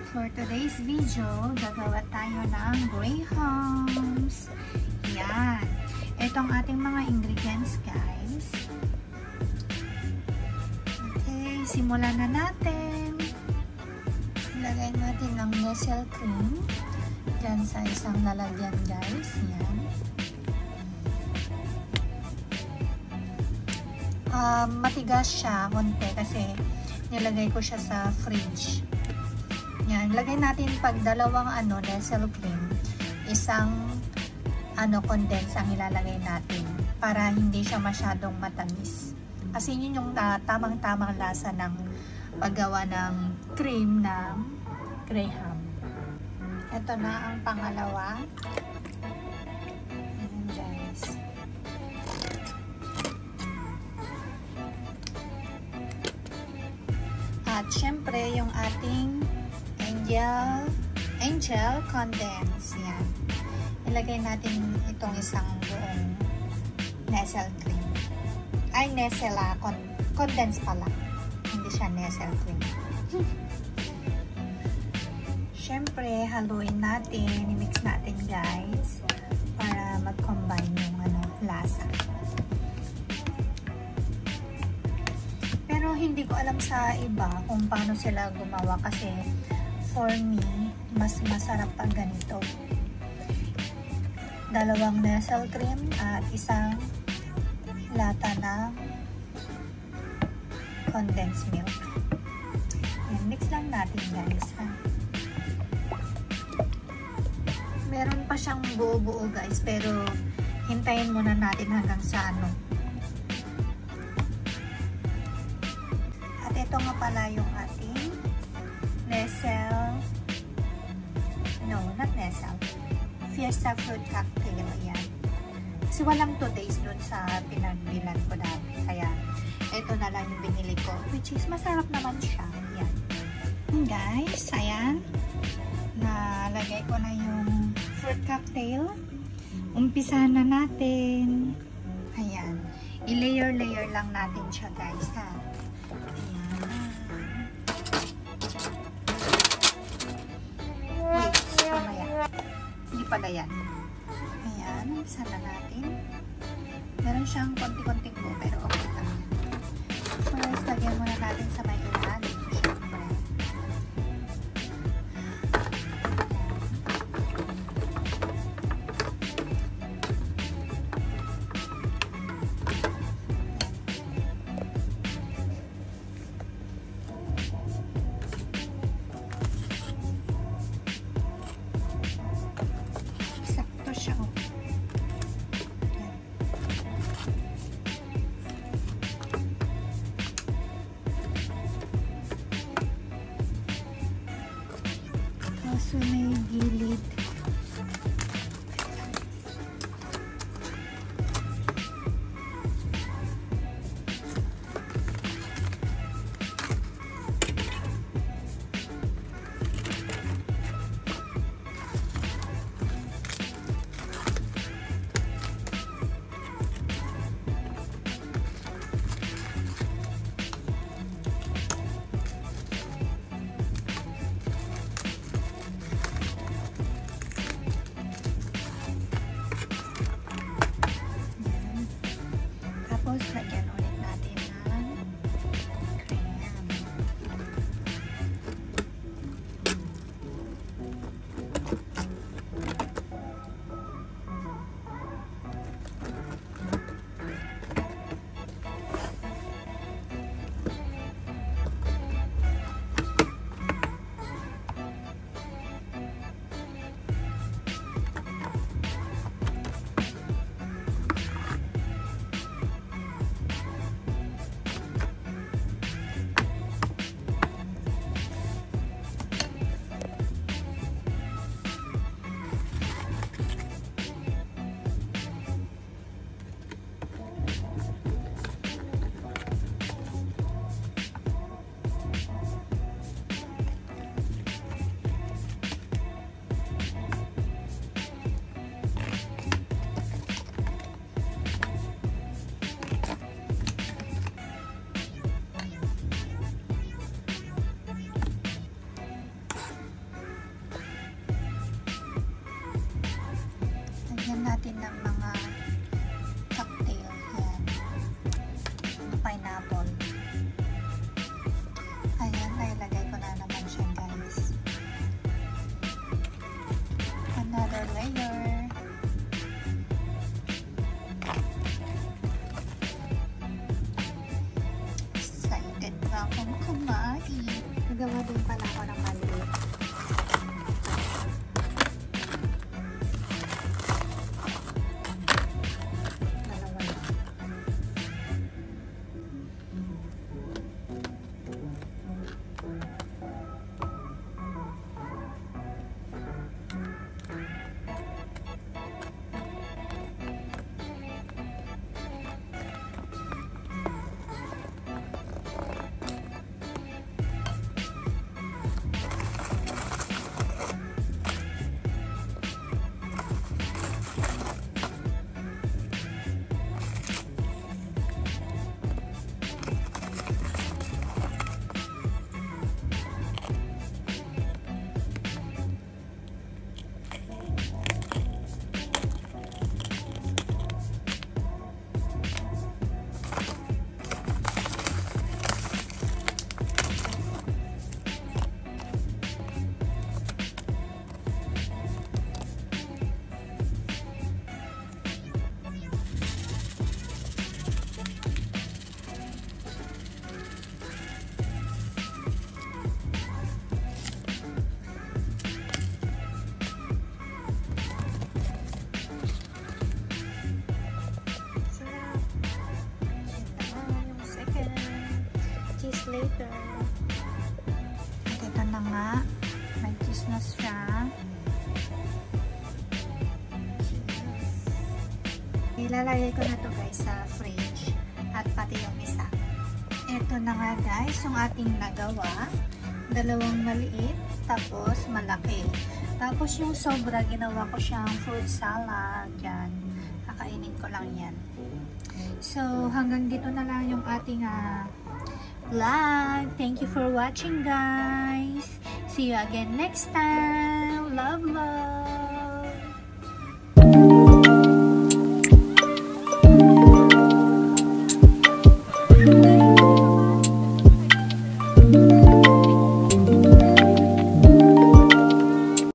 For today's video, gagawa tayo ng grahams. Yan. Ito ang ating mga ingredients, guys. Okay, simulan na natin. Ilagay natin ang Nestle cream dyan sa isang lalagyan, guys. Yan. Matigas siya konti kasi nilagay ko siya sa fridge. Yan, lagay natin pag dalawang Nestle cream, isang condense ang ilalagay natin para hindi siya masyadong matamis. Kasi yun yung tamang-tamang lasa ng paggawa ng cream ng graham. Ito na ang pangalawa. Ayan, guys. At syempre, yung ating Angel condense. Yan. Ilagay natin itong isang buong Nestle cream. Ay, Nestle condense pala. Hindi siya Nestle cream. Syempre, haluin natin. I-mix natin, guys. Para mag-combine yung lasa. Pero hindi ko alam sa iba kung paano sila gumawa kasi for me, mas masarap pag ganito. Dalawang Nestle cream at isang lata ng condensed milk. Yan, mix lang natin, guys, ha. Meron pa siyang buo-buo, guys, pero hintayin muna natin hanggang sa At ito nga pala yung ating Nestle, no, not Nestle, Fiesta Fruit Cocktail. Ayan. Kasi walang 2 days dun sa pinagbilan ko dati. Kaya, ito na lang yung binili ko. Which is, masarap naman siya. Ayan. Guys, ayan. Nalagay ko na yung fruit cocktail. Umpisahan na natin. Ayan. I-layer-layer lang natin siya, guys, ha. Pala yan. Ayan, umpisa na natin. Meron siyang konti-konting buo, pero okay lang. First, lagyan muna natin sa may ilalim. Siyempre. Lagyan natin ng mga cocktail. Yan. Pineapple. Ayan, nailagay ko na naman siya, guys. Another layer. Excited na akong kumain. Nagawa din pala ako ng maliit. Later. At ito na nga. May cheese na siya. Ilalagay ko na to guys sa fridge. At pati yung isa. Ito na nga guys yung ating nagawa. Dalawang maliit. Tapos malaki. Tapos yung sobra ginawa ko siyang fruit salad. Yan. Kakainin ko lang yan. So hanggang dito na lang yung ating vlog. Thank you for watching guys. See you again next time.